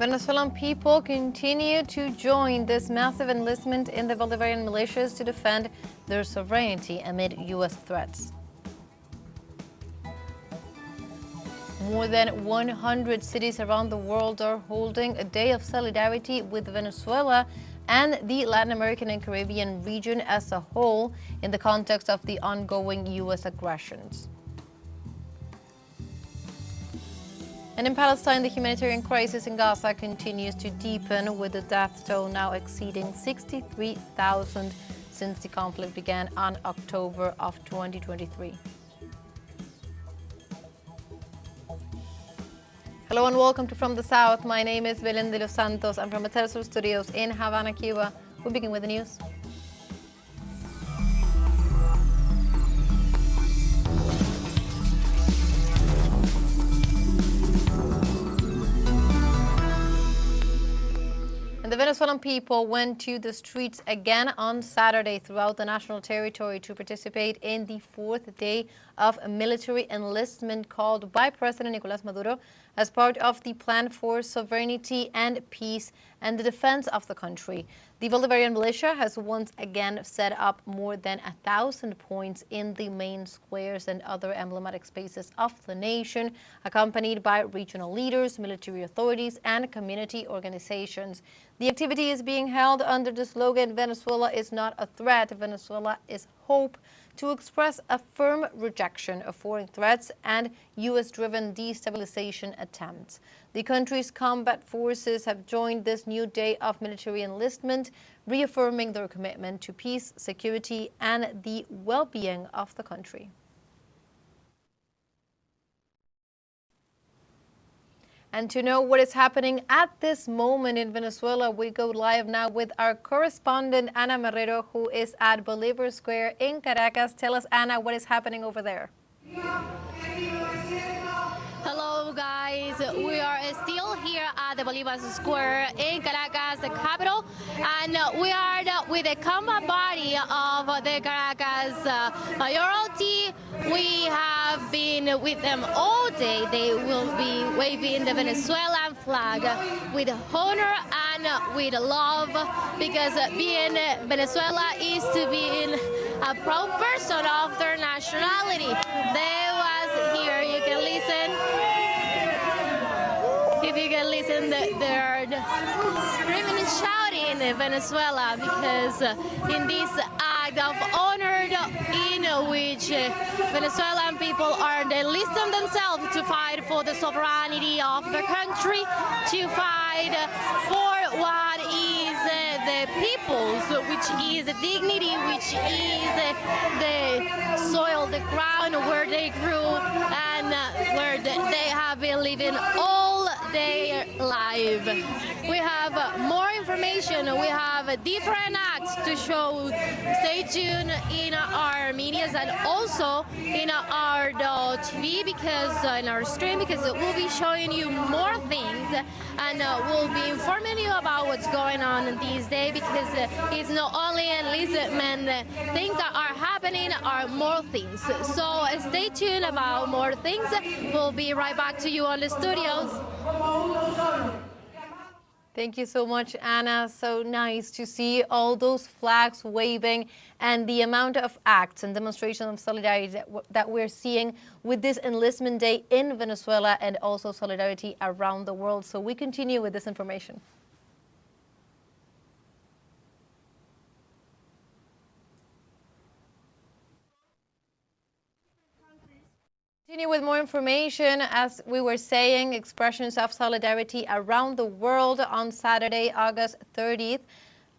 Venezuelan people continue to join this massive enlistment in the Bolivarian militias to defend their sovereignty amid U.S. threats. More than 100 cities around the world are holding a day of solidarity with Venezuela and the Latin American and Caribbean region as a whole in the context of the ongoing U.S. aggressions. And in Palestine, the humanitarian crisis in Gaza continues to deepen, with the death toll now exceeding 63,000 since the conflict began on October of 2023. Hello and welcome to From the South. My name is Belén de los Santos. I'm from the teleSUR studios in Havana, Cuba. We begin with the news. The Venezuelan people went to the streets again on Saturday throughout the national territory to participate in the fourth day of a military enlistment called by President Nicolás Maduro as part of the plan for sovereignty and peace and the defense of the country. The Bolivarian militia has once again set up more than 1,000 points in the main squares and other emblematic spaces of the nation, accompanied by regional leaders, military authorities, and community organizations. The activity is being held under the slogan, "Venezuela is not a threat, Venezuela is hope," to express a firm rejection of foreign threats and U.S.-driven destabilization attempts. The country's combat forces have joined this new day of military enlistment, reaffirming their commitment to peace, security, and the well-being of the country. And to know what is happening at this moment in Venezuela, we go live now with our correspondent, Ana Marrero, who is at Bolivar Square in Caracas. Tell us, Ana, what is happening over there? Hello, guys. We are still here at the Bolivar Square in Caracas, the capital, and we are with the combat body of the Caracas mayoralty. We have been with them all day. They will be waving the Venezuelan flag with honor and with love, because being Venezuela is to be a proud person of their nationality. They was here. You can listen. If you can listen, they're screaming and shouting in Venezuela, because in this act of honor in which Venezuelan people are enlisting themselves to fight for the sovereignty of the country, to fight for what is the people's, which is the dignity, which is the soil, the ground where they grew and where they have been living all their life. We have more information. We have different acts to show. Stay tuned in our medias and also in our TV, because in our stream, because we'll be showing you more things and we'll be informing you about what's going on these days, because it's not only enlistment. Things that are happening are more things. So stay tuned about more things. We'll be right back to you on the studios. Thank you so much, Ana. So nice to see all those flags waving and the amount of acts and demonstrations of solidarity that we're seeing with this enlistment day in Venezuela, and also solidarity around the world. So we continue with this information. Continue with more information. As we were saying, expressions of solidarity around the world on Saturday, August 30th.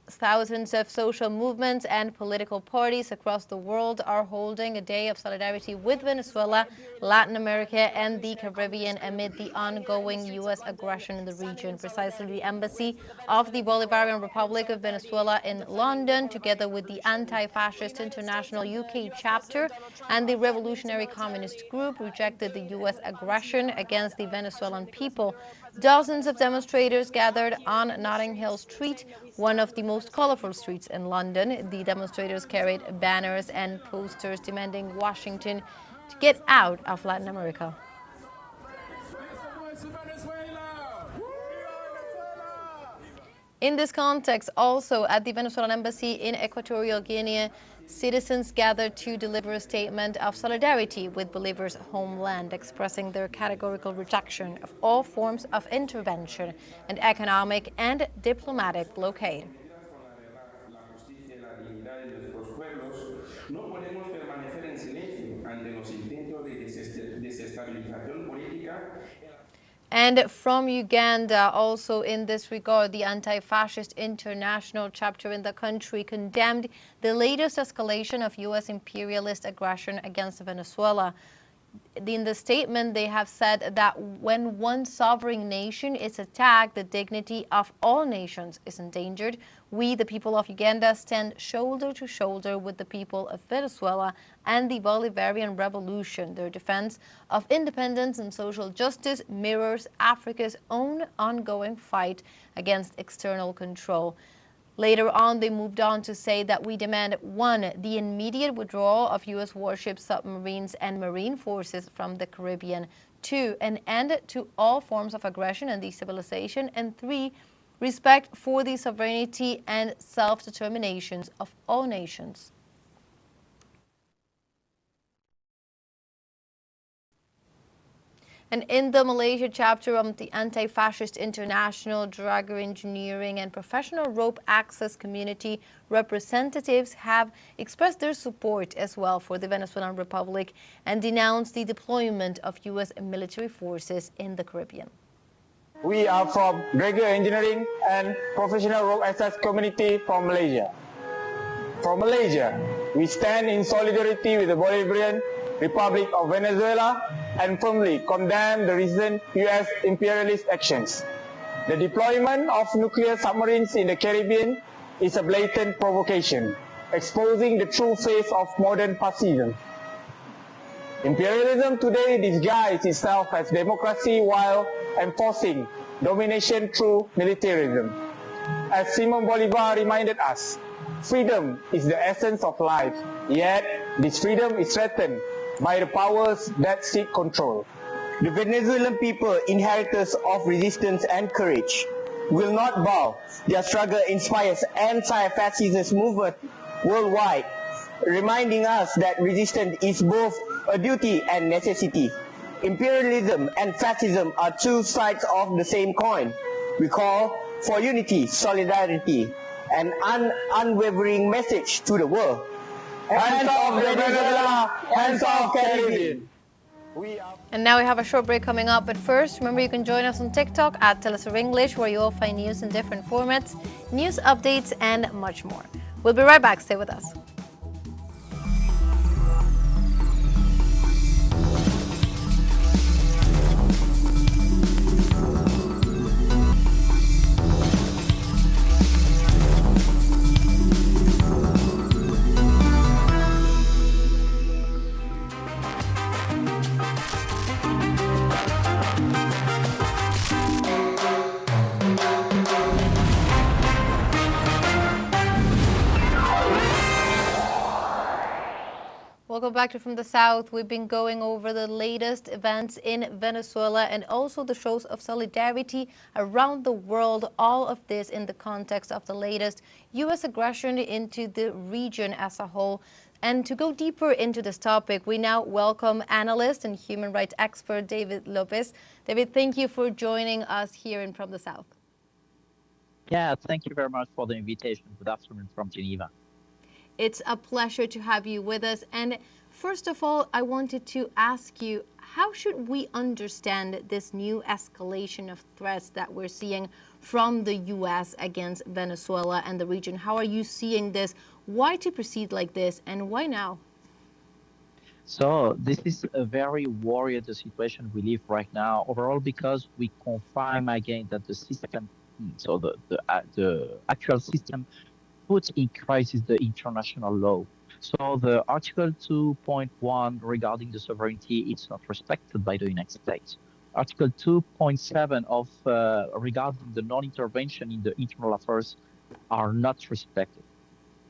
Thousands of social movements and political parties across the world are holding a day of solidarity with Venezuela, Latin America, and the Caribbean amid the ongoing U.S. aggression in the region. Precisely, the Embassy of the Bolivarian Republic of Venezuela in London, together with the Anti-Fascist International UK chapter and the Revolutionary Communist Group, rejected the U.S. aggression against the Venezuelan people. Dozens of demonstrators gathered on Notting Hill Street, one of the most colorful streets in London. The demonstrators carried banners and posters demanding Washington to get out of Latin America. In this context, also at the Venezuelan embassy in Equatorial Guinea, citizens gathered to deliver a statement of solidarity with Bolivar's homeland, expressing their categorical rejection of all forms of intervention and economic and diplomatic blockade. No podemos permanecer en silencio ante los intentos de desestabilización política. And from Uganda, also in this regard, the Anti-Fascist International chapter in the country condemned the latest escalation of U.S. imperialist aggression against Venezuela. In the statement, they have said that when one sovereign nation is attacked, the dignity of all nations is endangered. We, the people of Uganda, stand shoulder to shoulder with the people of Venezuela and the Bolivarian Revolution. Their defense of independence and social justice mirrors Africa's own ongoing fight against external control. Later on, they moved on to say that we demand 1, the immediate withdrawal of U.S. warships, submarines, and marine forces from the Caribbean, 2, an end to all forms of aggression and destabilization, and 3, respect for the sovereignty and self-determinations of all nations. And in the Malaysia chapter of the Anti-Fascist International, dragger engineering and professional rope access community representatives have expressed their support as well for the Venezuelan Republic and denounced the deployment of U.S. military forces in the Caribbean. We are from dragger engineering and professional rope access community from Malaysia. From Malaysia, we stand in solidarity with the Bolivarian Republic of Venezuela and firmly condemn the recent U.S. imperialist actions. The deployment of nuclear submarines in the Caribbean is a blatant provocation, exposing the true face of modern fascism. Imperialism today disguises itself as democracy while enforcing domination through militarism. As Simon Bolivar reminded us, freedom is the essence of life, yet this freedom is threatened by the powers that seek control. The Venezuelan people, inheritors of resistance and courage, will not bow. Their struggle inspires anti-fascist movement worldwide, reminding us that resistance is both a duty and necessity. Imperialism and fascism are two sides of the same coin. We call for unity, solidarity, and unwavering message to the world. Hands off Venezuela, hands off Caribbean. And now we have a short break coming up, but first, remember you can join us on TikTok at teleSUR English, where you'll find news in different formats, news updates, and much more. We'll be right back. Stay with us. Welcome back to From the South. We've been going over the latest events in Venezuela and also the shows of solidarity around the world. All of this in the context of the latest U.S. aggression into the region as a whole. And to go deeper into this topic, we now welcome analyst and human rights expert David Lopez. David, thank you for joining us here in From the South. Yeah, thank you very much for the invitation. Good afternoon from Geneva. It's a pleasure to have you with us. And first of all, I wanted to ask you, how should we understand this new escalation of threats that we're seeing from the U.S. against Venezuela and the region? How are you seeing this? Why to proceed like this, and why now? So this is a very worried situation we live right now, overall, because we confirm again that the system, so the actual system puts in crisis the international law. So the Article 2.1 regarding the sovereignty is not respected by the United States. Article 2.7 of regarding the non-intervention in the internal affairs are not respected,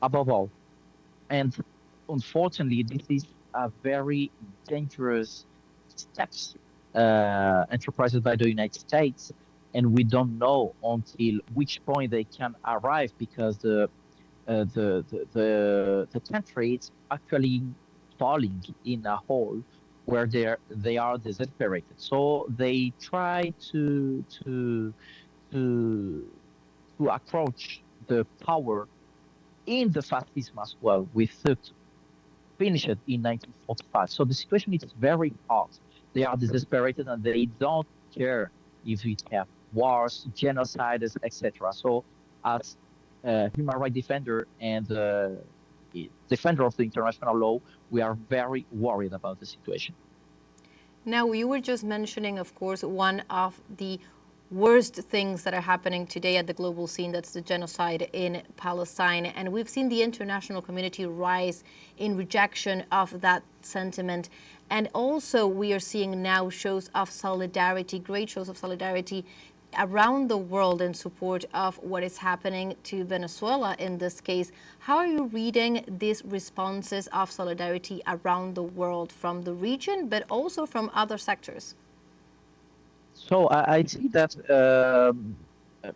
above all. And unfortunately, this is a very dangerous steps enterprises by the United States and we don't know until which point they can arrive because the country is actually falling in a hole where they are desperate. So they try to to approach the power in the fascism as well. We thought finished it in 1945. So the situation is very hard. They are desperate and they don't care if we have wars, genocides, etc. So as a human rights defender and defender of the international law, we are very worried about the situation. Now, you were just mentioning, of course, one of the worst things that are happening today at the global scene, that's the genocide in Palestine. And we've seen the international community rise in rejection of that sentiment. And also we are seeing now shows of solidarity, great shows of solidarity around the world in support of what is happening to Venezuela in this case. How are you reading these responses of solidarity around the world from the region, but also from other sectors? So I see that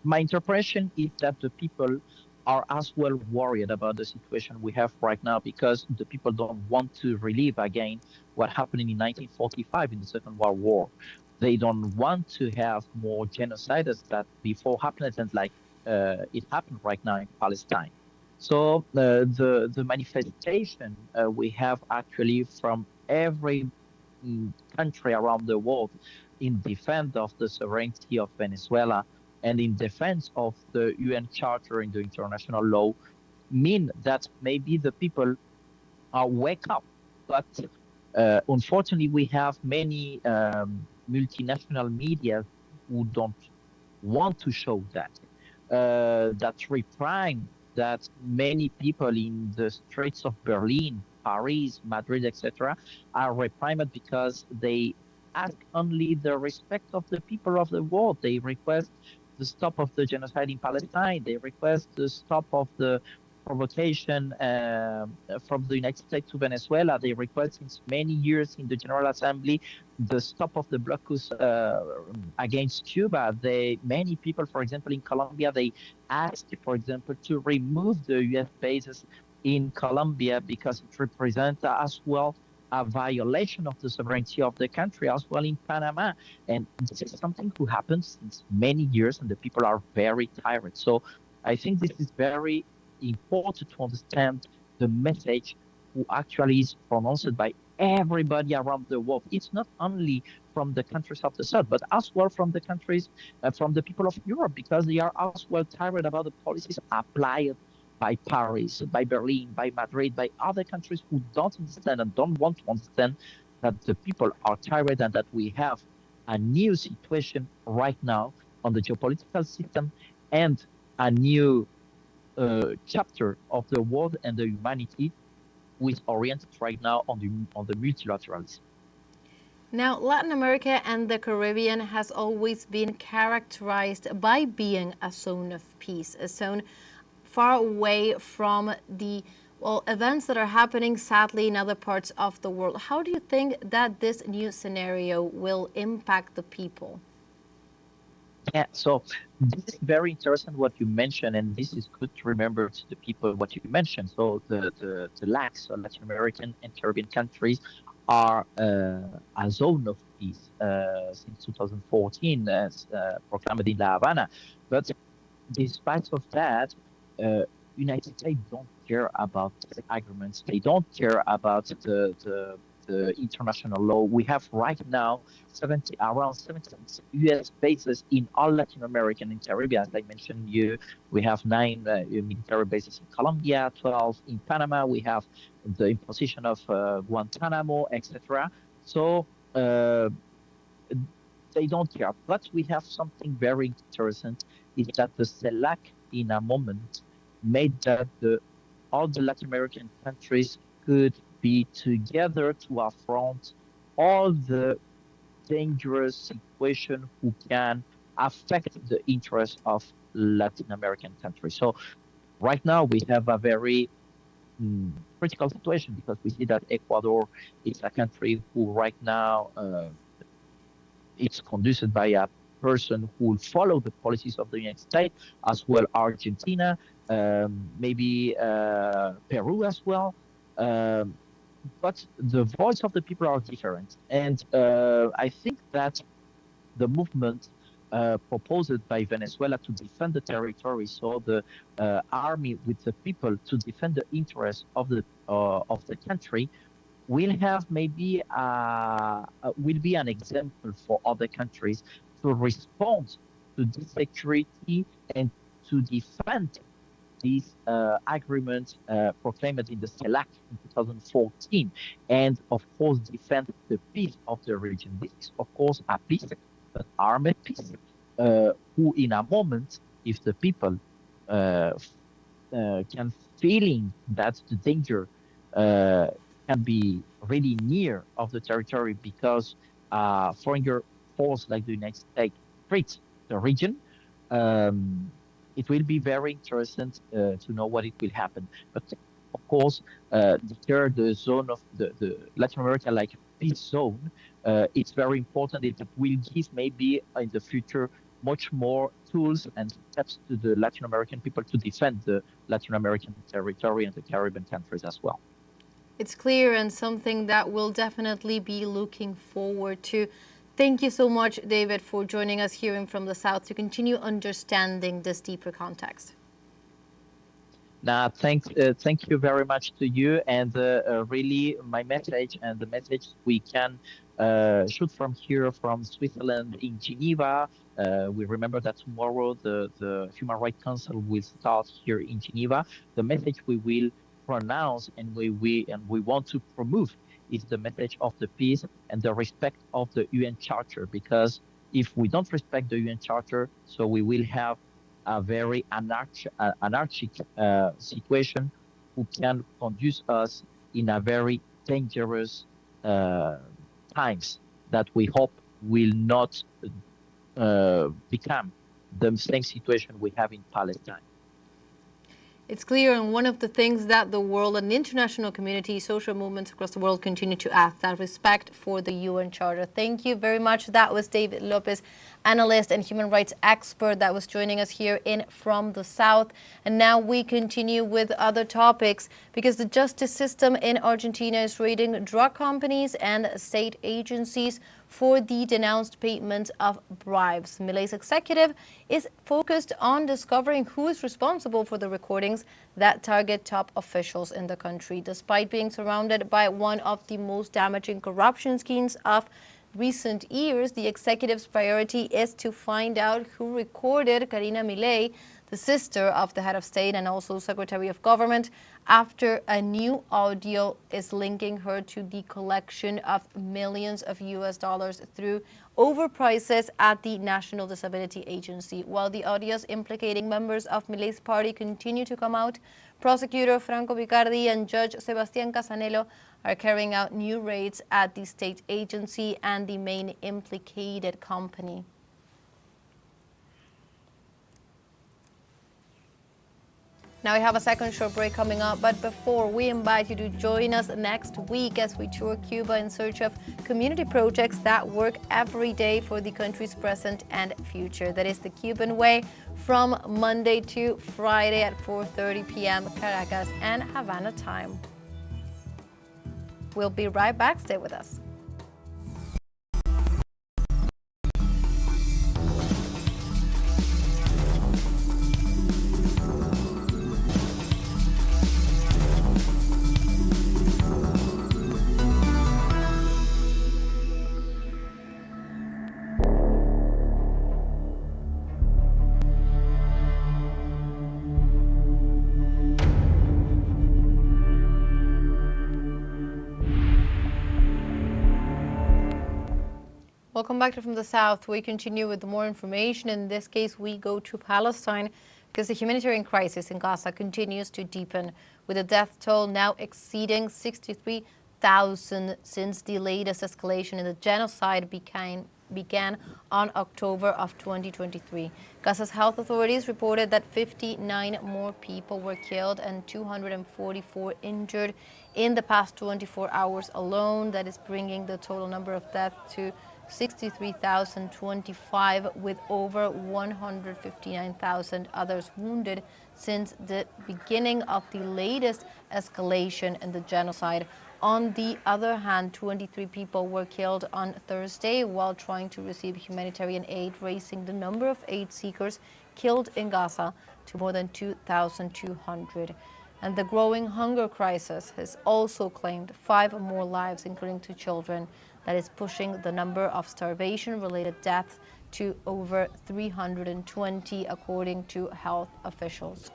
my interpretation is that the people are as well worried about the situation we have right now because the people don't want to relive again what happened in 1945 in the Second World War. They don't want to have more genocides that before happened and like it happened right now in Palestine. So the manifestation we have actually from every country around the world in defense of the sovereignty of Venezuela and in defense of the UN Charter and the international law mean that maybe the people are wake up. But unfortunately, we have many multinational media who don't want to show that. That reprime that many people in the streets of Berlin, Paris, Madrid, etc., are reprimanded because they ask only the respect of the people of the world. They request the stop of the genocide in Palestine. They request the stop of the provocation from the United States to Venezuela. They request since many years in the General Assembly the stop of the blocus against Cuba. Many people, for example, in Colombia, they asked, for example, to remove the U.S. bases in Colombia because it represents as well a violation of the sovereignty of the country, as well in Panama. And this is something who happens since many years, and the people are very tired. So I think this is very important to understand the message who actually is pronounced by everybody around the world. It's not only from the countries of the South, but as well from the countries, from the people of Europe, because they are as well tired about the policies applied by Paris, by Berlin, by Madrid, by other countries who don't understand and don't want to understand that the people are tired and that we have a new situation right now on the geopolitical system and a new chapter of the world and the humanity who is oriented right now on the multilateralism. Now, Latin America and the Caribbean has always been characterized by being a zone of peace, a zone far away from the events that are happening sadly in other parts of the world. How do you think that this new scenario will impact the people? Yeah, so this is very interesting what you mentioned, and this is good to remember to the people what you mentioned. So the LAC, so Latin American and Caribbean countries, are a zone of peace since 2014, as proclaimed in La Habana. But despite of that, United States don't care about the agreements. They don't care about the international law. We have right now around 70 U.S. bases in all Latin American and Caribbean. As I mentioned, we have 9 military bases in Colombia, 12 in Panama. We have the imposition of Guantanamo, etc. So they don't care. But we have something very interesting, is that the CELAC in a moment made that all the Latin American countries could be together to affront all the dangerous situation who can affect the interests of Latin American countries. So right now we have a very critical situation because we see that Ecuador is a country who right now it's conducted by a person who will follow the policies of the United States, as well Argentina, maybe Peru as well. But the voice of the people are different. And I think that the movement proposed by Venezuela to defend the territory, so the army with the people to defend the interests of the country, will have maybe will be an example for other countries to respond to this security and to defend this agreement proclaimed in the CELAC in 2014, and of course defend the peace of the region. This is of course a peace, an armed peace, who in a moment, if the people can feeling that the danger can be really near of the territory because foreign force like the United States treat the region, it will be very interesting to know what it will happen. But of course, declare the zone of the Latin America like peace zone, it's very important. It will give maybe in the future much more tools and steps to the Latin American people to defend the Latin American territory and the Caribbean countries as well. It's clear and something that we'll definitely be looking forward to. Thank you so much, David, for joining us here from the South to continue understanding this deeper context. Now, thank you very much to you. And really, my message and the message we can shoot from here, from Switzerland in Geneva. We remember that tomorrow the Human Rights Council will start here in Geneva. The message we will pronounce and we want to promote is the message of the peace and the respect of the UN Charter, because if we don't respect the UN Charter, so we will have a very anarchic situation who can conduce us in a very dangerous times that we hope will not become the same situation we have in Palestine. It's clear, and one of the things that the world and the international community, social movements across the world continue to ask, that respect for the UN Charter. Thank you very much. That was David Lopez, analyst and human rights expert that was joining us here from the South. And now we continue with other topics, because the justice system in Argentina is raiding drug companies and state agencies for the denounced payment of bribes. Milei's executive is focused on discovering who is responsible for the recordings that target top officials in the country. Despite being surrounded by one of the most damaging corruption schemes of recent years, the executive's priority is to find out who recorded Karina Milei, the sister of the head of state and also Secretary of Government, after a new audio is linking her to the collection of millions of US dollars through overprices at the National Disability Agency. While the audios implicating members of Milei's party continue to come out, prosecutor Franco Vicardi and Judge Sebastián Casanello are carrying out new raids at the state agency and the main implicated company. Now we have a second short break coming up, but before, we invite you to join us next week as we tour Cuba in search of community projects that work every day for the country's present and future. That is the Cuban Way, from Monday to Friday at 4:30 p.m. Caracas and Havana time. We'll be right back. Stay with us. Welcome back to From the South. We continue with more information. In this case, we go to Palestine because the humanitarian crisis in Gaza continues to deepen, with the death toll now exceeding 63,000 since the latest escalation in the genocide began on October of 2023. Gaza's health authorities reported that 59 more people were killed and 244 injured in the past 24 hours alone. That is bringing the total number of deaths to 63,025, with over 159,000 others wounded since the beginning of the latest escalation in the genocide. On the other hand, 23 people were killed on Thursday while trying to receive humanitarian aid, raising the number of aid seekers killed in Gaza to more than 2,200. And the growing hunger crisis has also claimed 5 more lives, including 2 children. That is pushing the number of starvation-related deaths to over 320, according to health officials.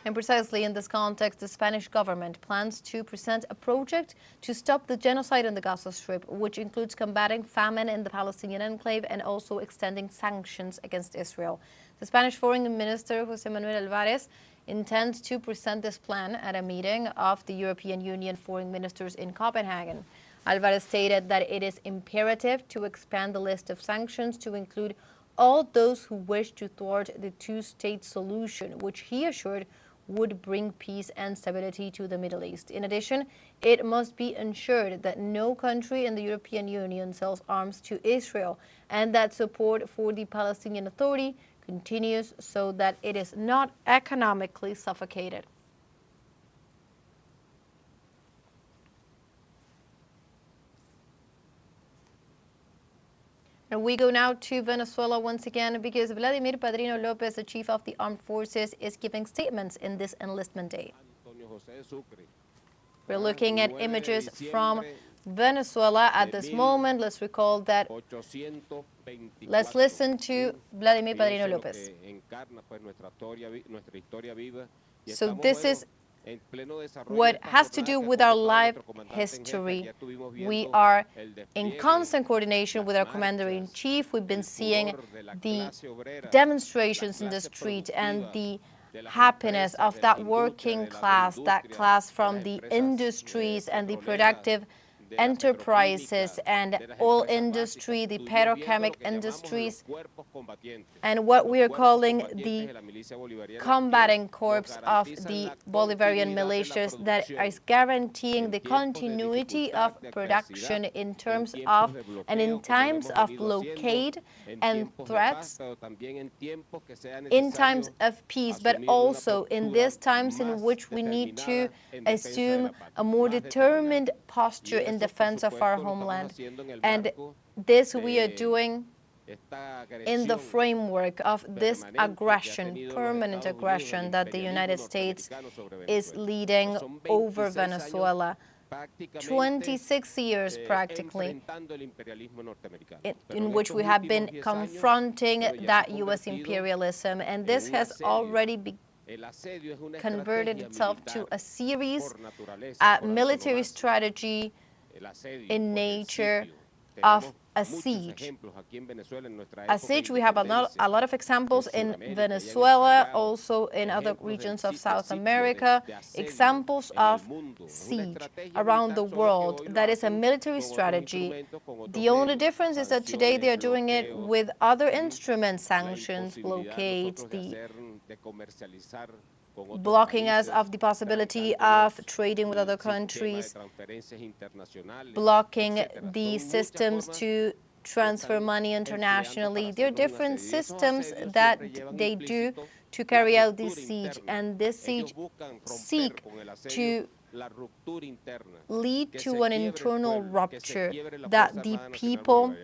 And precisely in this context, the Spanish government plans to present a project to stop the genocide in the Gaza Strip, which includes combating famine in the Palestinian enclave and also extending sanctions against Israel. The Spanish Foreign Minister, José Manuel Álvarez, intends to present this plan at a meeting of the European Union foreign ministers in Copenhagen. Álvarez stated that it is imperative to expand the list of sanctions to include all those who wish to thwart the two-state solution, which he assured would bring peace and stability to the Middle East. In addition, it must be ensured that no country in the European Union sells arms to Israel and that support for the Palestinian Authority continues so that it is not economically suffocated. And we go now to Venezuela once again because Vladimir Padrino Lopez, the chief of the armed forces, is giving statements in this enlistment day. We're looking at images from Venezuela at this moment. Let's recall that. Let's listen to Vladimir Padrino Lopez. So this is what has to do with our live history. We are in constant coordination with our commander-in-chief. We've been seeing the demonstrations in the street and the happiness of that working class, that class from the industries and the productive enterprises and oil industry, the petrochemical industries, and what we are calling the combating corps of the Bolivarian militias that is guaranteeing the continuity of production in terms of and in times of blockade and threats, in times of peace, but also in these times in which we need to assume a more determined posture in defense of our homeland. And this we are doing in the framework of this aggression, permanent aggression that the United States is leading over Venezuela. 26 years practically in which we have been confronting that U.S. imperialism, and this has already converted itself to a series, a military strategy in nature of a siege. A siege, we have a lot of examples in Venezuela, also in other regions of South America, examples of siege around the world. That is a military strategy. The only difference is that today they are doing it with other instruments, sanctions, blockades, the blocking us of the possibility of trading with other countries, blocking the systems to transfer money internationally. There are different systems that they do to carry out this siege, and this siege seek to lead to an internal rupture, that the people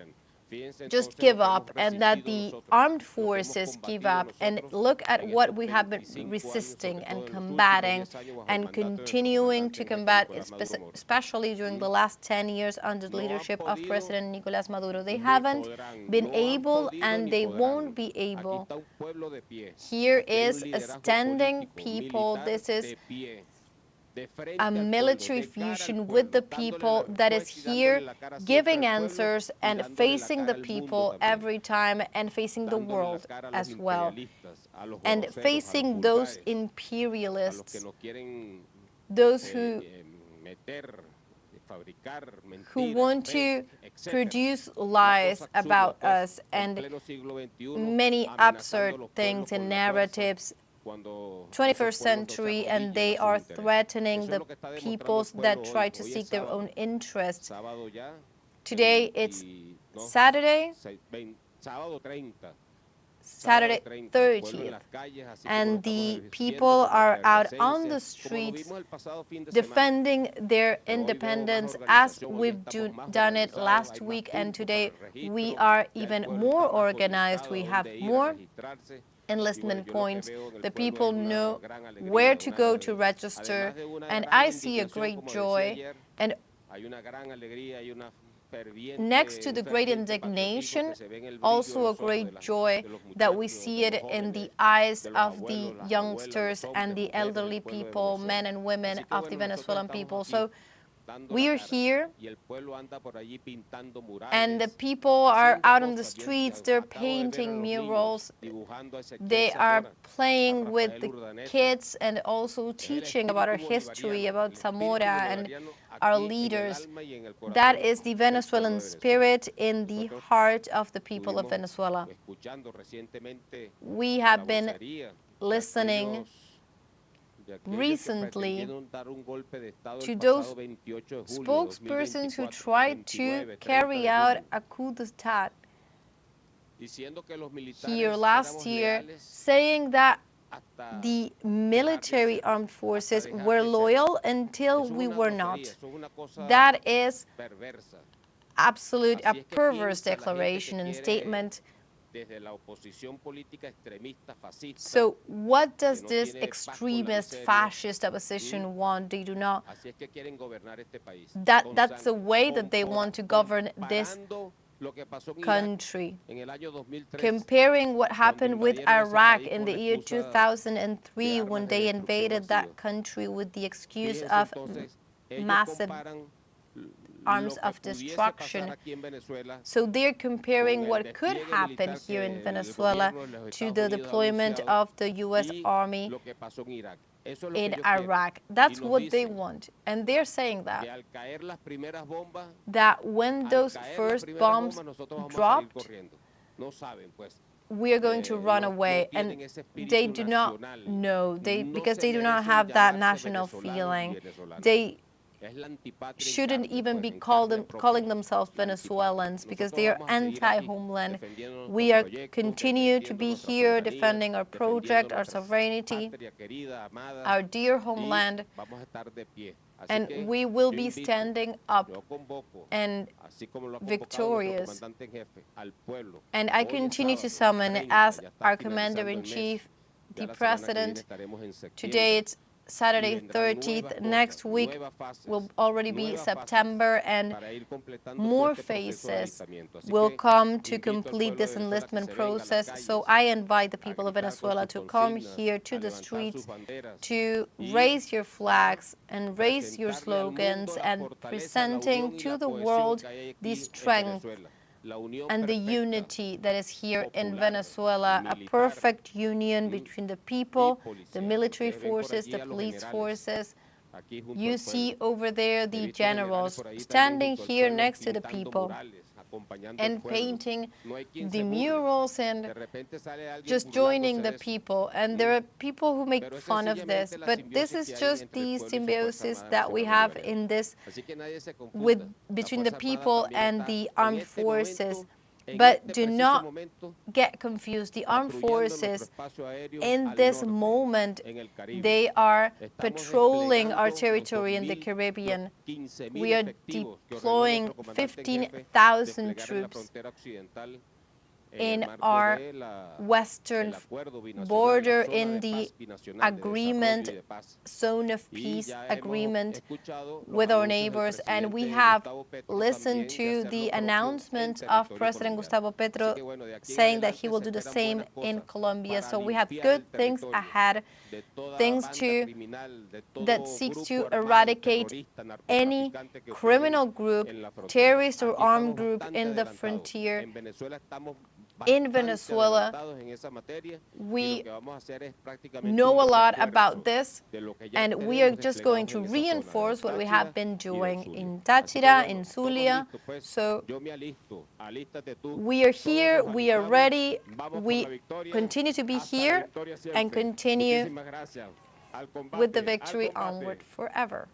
just give up and that the armed forces give up. And look at what we have been resisting and combating and continuing to combat, especially during the last 10 years under the leadership of President Nicolás Maduro. They haven't been able and they won't be able. Here is a standing people. This is a military fusion with the people that is here giving answers and facing the people every time and facing the world as well, and facing those imperialists, those who want to produce lies about us and many absurd things and narratives 21st century, and they are threatening the peoples that try to seek their own interests. Today it's Saturday 30th, and the people are out on the streets defending their independence as we've done it last week, and today we are even more organized. We have more enlistment points. The people know where to go to register, and I see a great joy. And next to the great indignation, also a great joy that we see it in the eyes of the youngsters and the elderly people, men and women of the Venezuelan people. So we are here, and the people are out on the streets. They're painting murals. They are playing with the kids and also teaching about our history, about Zamora and our leaders. That is the Venezuelan spirit in the heart of the people of Venezuela. We have been listening recently to those spokespersons who tried to carry out a coup d'etat here last year, saying that the military armed forces were loyal until we were not. That is absolute a perverse declaration and statement. So what does this extremist fascist opposition want? They do not. That's the way that they want to govern this country. Comparing what happened with Iraq in the year 2003 when they invaded that country with the excuse of massive arms of destruction. So they're comparing what could happen here in Venezuela to the deployment of the U.S. Army in Iraq. That's what they want. And they're saying that when those first bombs dropped, we are going to run away. And they do not know, because they do not have that national feeling. They shouldn't even be calling themselves Venezuelans, because they are anti-homeland. We are continue to be here defending our project, our sovereignty, our dear homeland, and we will be standing up and victorious. And I continue to summon, as our Commander-in-Chief, the President. Today it's Saturday 30th. Next week will already be September, and more phases will come to complete this enlistment process. So I invite the people of Venezuela to come here to the streets, to raise your flags and raise your slogans, and presenting to the world the strength and the unity that is here in Venezuela, a perfect union between the people, the military forces, the police forces. You see over there the generals standing here next to the people and painting the murals and just joining the people. And there are people who make fun of this, but this is just the symbiosis that we have in this between the people and the armed forces. But do not get confused. The armed forces in this moment, they are patrolling our territory in the Caribbean. We are deploying 15,000 troops in our western border, in the agreement, zone of peace agreement with our neighbors. And we have listened to the announcement of President Gustavo Petro saying that he will do the same in Colombia. So we have good things ahead, things that seeks to eradicate any criminal group, terrorist or armed group in the frontier. in Venezuela. We know a lot about this, and we are just going to reinforce what we have been doing in Táchira, in Zulia. So we are here, we are ready, we continue to be here and continue with the victory onward forever.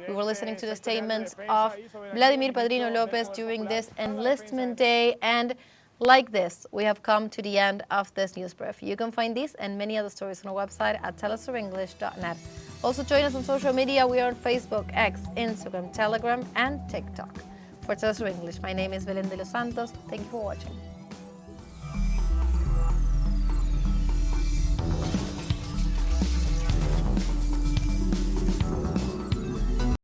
We were listening to the statements of Vladimir Padrino Lopez during this enlistment day, and like this, we have come to the end of this news brief. You can find these and many other stories on our website at telesurenglish.net. Also join us on social media. We are on Facebook, X, Instagram, Telegram, and TikTok. For TeleSUR English, my name is Belén de los Santos. Thank you for watching.